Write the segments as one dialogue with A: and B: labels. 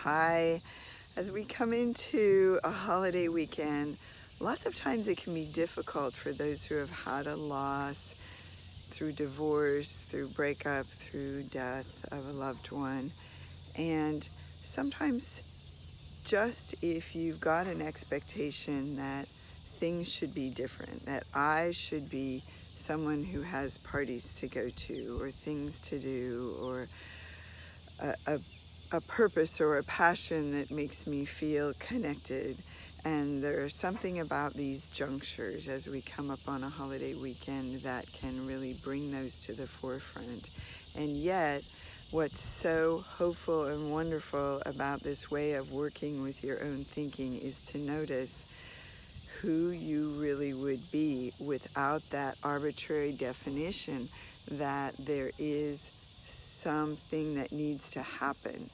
A: Hi. As we come into a holiday weekend, lots of times it can be difficult for those who have had a loss through divorce, through breakup, through death of a loved one. And sometimes just if you've got an expectation that things should be different, that I should be someone who has parties to go to or things to do or a purpose or a passion that makes me feel connected. And there's something about these junctures as we come up on a holiday weekend that can really bring those to the forefront. And yet, what's so hopeful and wonderful about this way of working with your own thinking is to notice who you really would be without that arbitrary definition that there is something that needs to happen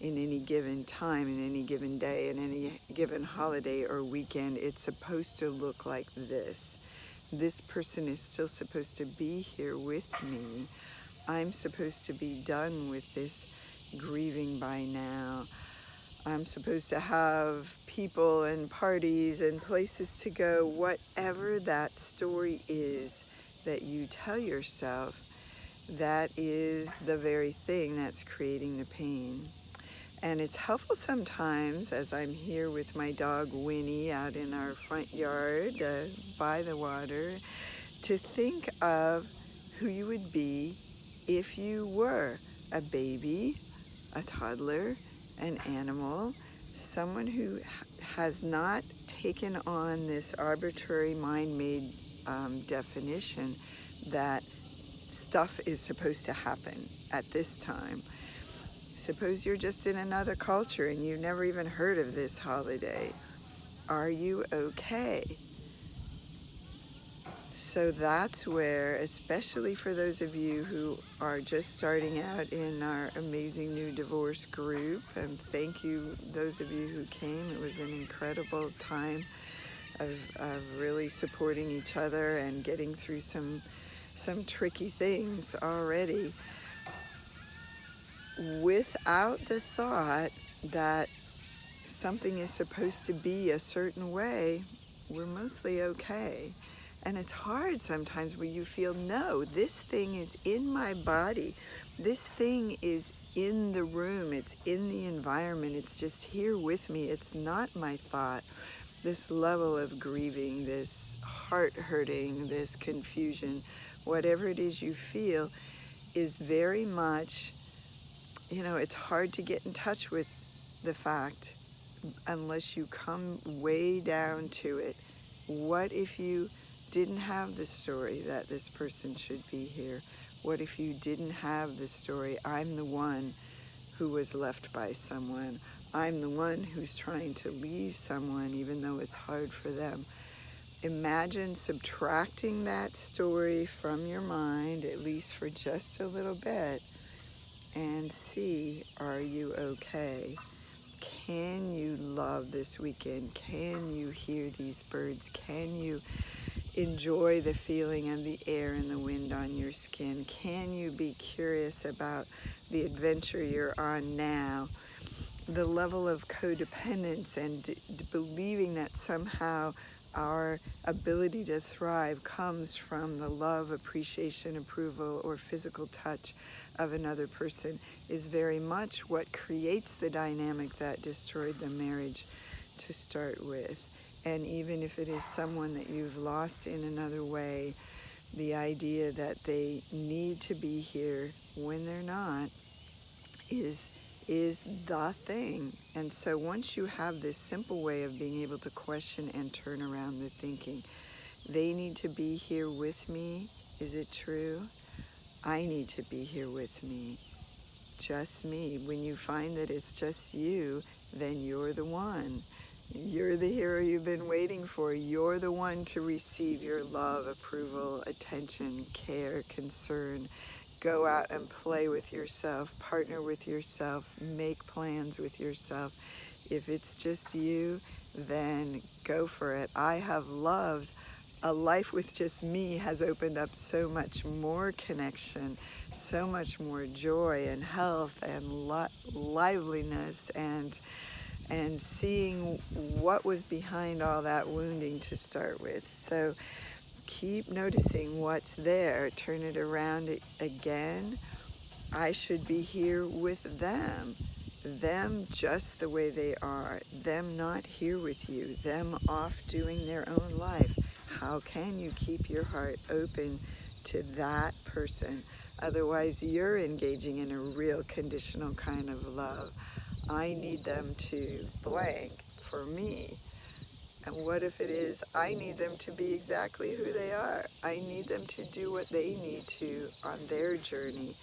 A: in any given time, in any given day, in any given holiday or weekend. It's supposed to look like this. This person is still supposed to be here with me. I'm supposed to be done with this grieving by now. I'm supposed to have people and parties and places to go. Whatever that story is that you tell yourself, that is the very thing that's creating the pain. And it's helpful sometimes, as I'm here with my dog Winnie out in our front yard by the water, to think of who you would be if you were a baby, a toddler, an animal, someone who has not taken on this arbitrary mind-made definition that stuff is supposed to happen at this time. Suppose you're just in another culture and you've never even heard of this holiday. Are you okay? So that's where, especially for those of you who are just starting out in our amazing new divorce group, and thank you those of you who came. It was an incredible time of really supporting each other and getting through some tricky things already, without the thought that something is supposed to be a certain way. We're mostly okay. And it's hard sometimes when you feel, no, this thing is in my body. This thing is in the room. It's in the environment. It's just here with me. It's not my thought. This level of grieving, this heart hurting, this confusion, whatever it is you feel, is very much, it's hard to get in touch with the fact unless you come way down to it. What if you didn't have the story that this person should be here? What if you didn't have the story, I'm the one who was left by someone. I'm the one who's trying to leave someone even though it's hard for them. Imagine subtracting that story from your mind, at least for just a little bit, and see, are you okay? Can you love this weekend? Can you hear these birds? Can you enjoy the feeling of the air and the wind on your skin? Can you be curious about the adventure you're on now? The level of codependence and believing that somehow our ability to thrive comes from the love, appreciation, approval, or physical touch of another person is very much what creates the dynamic that destroyed the marriage to start with. And even if it is someone that you've lost in another way, the idea that they need to be here when they're not is the thing. And so once you have this simple way of being able to question and turn around the thinking, they need to be here with me. Is it true? I need to be here with me. Just me. When you find that it's just you, then you're the one. You're the hero you've been waiting for. You're the one to receive your love, approval, attention, care, concern. Go out and play with yourself, partner with yourself, make plans with yourself. If it's just you, then go for it. I have loved a life with just me has opened up so much more connection, so much more joy and health and liveliness, and seeing what was behind all that wounding to start with. So keep noticing what's there. Turn it around again. I should be here with them just the way they are, them not here with you, them off doing their own life. How can you keep your heart open to that person? Otherwise, you're engaging in a real conditional kind of love. I need them to blank for me. And what if it is, I need them to be exactly who they are? I need them to do what they need to on their journey,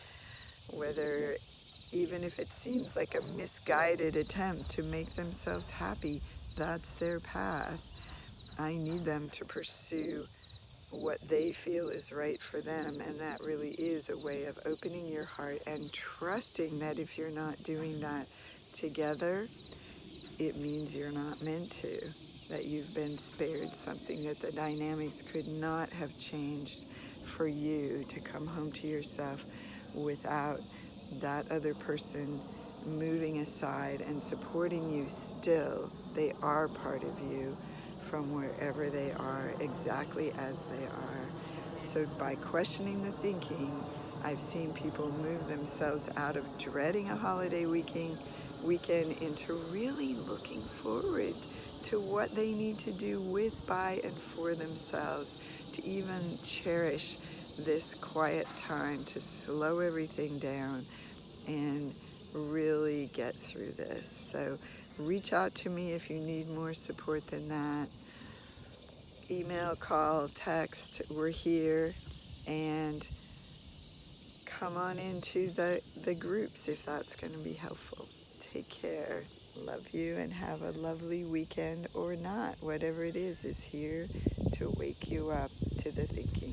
A: whether, even if it seems like a misguided attempt to make themselves happy, that's their path. I need them to pursue what they feel is right for them, and that really is a way of opening your heart and trusting that if you're not doing that together, it means you're not meant to, that you've been spared something, that the dynamics could not have changed for you to come home to yourself without that other person moving aside and supporting you still. They are part of you from wherever they are, exactly as they are. So by questioning the thinking, I've seen people move themselves out of dreading a holiday weekend into really looking forward to what they need to do with, by, and for themselves, to even cherish this quiet time, to slow everything down and really get through this. So reach out to me if you need more support than that. Email, call, text, we're here. And come on into the groups if that's going to be helpful. Take care. Love you, and have a lovely weekend, or not. Whatever it is here to wake you up to the thinking.